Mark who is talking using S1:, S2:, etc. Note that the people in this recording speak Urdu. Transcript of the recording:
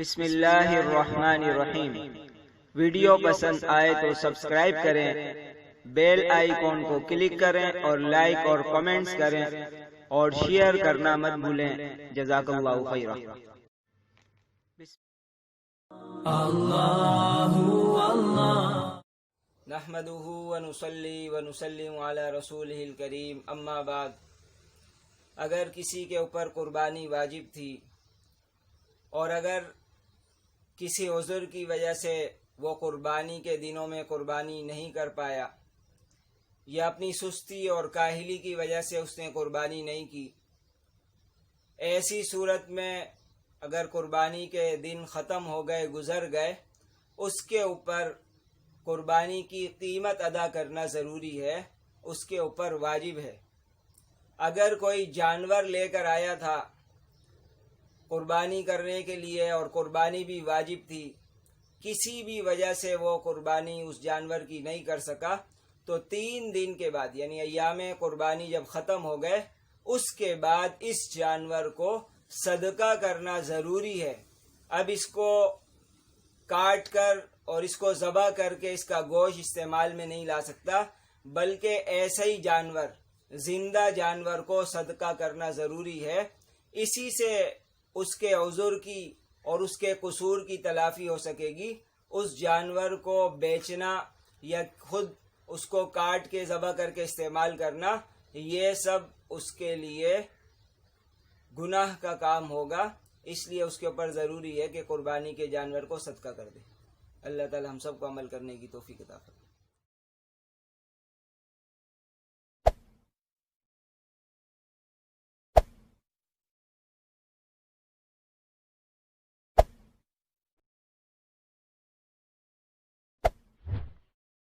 S1: بسم اللہ الرحمن الرحیم۔ ویڈیو پسند آئے تو سبسکرائب کریں، بیل آئیکن کو کلک کریں اور لائک اور کمنٹس کریں اور شیئر کرنا مت بھولیں۔ جزاک اللہ خیرا۔ نحمده ونصلي ونسلم على رسوله الکریم، اما بعد۔ اگر کسی کے اوپر قربانی واجب تھی اور اگر کسی عذر کی وجہ سے وہ قربانی کے دنوں میں قربانی نہیں کر پایا یا اپنی سستی اور کاہلی کی وجہ سے اس نے قربانی نہیں کی، ایسی صورت میں اگر قربانی کے دن ختم ہو گئے، گزر گئے، اس کے اوپر قربانی کی قیمت ادا کرنا ضروری ہے، اس کے اوپر واجب ہے۔ اگر کوئی جانور لے کر آیا تھا قربانی کرنے کے لیے اور قربانی بھی واجب تھی، کسی بھی وجہ سے وہ قربانی اس جانور کی نہیں کر سکا، تو 3 دن کے بعد یعنی ایام قربانی جب ختم ہو گئے، اس کے بعد اس جانور کو صدقہ کرنا ضروری ہے۔ اب اس کو کاٹ کر اور اس کو ذبح کر کے اس کا گوشت استعمال میں نہیں لا سکتا، بلکہ ایسا ہی جانور، زندہ جانور کو صدقہ کرنا ضروری ہے۔ اسی سے اس کے عذر کی اور اس کے قصور کی تلافی ہو سکے گی۔ اس جانور کو بیچنا یا خود اس کو کاٹ کے ذبح کر کے استعمال کرنا، یہ سب اس کے لیے گناہ کا کام ہوگا، اس لیے اس کے اوپر ضروری ہے کہ قربانی کے جانور کو صدقہ کر دے۔ اللہ تعالی ہم سب کو عمل کرنے کی توفیق عطا فرمائے۔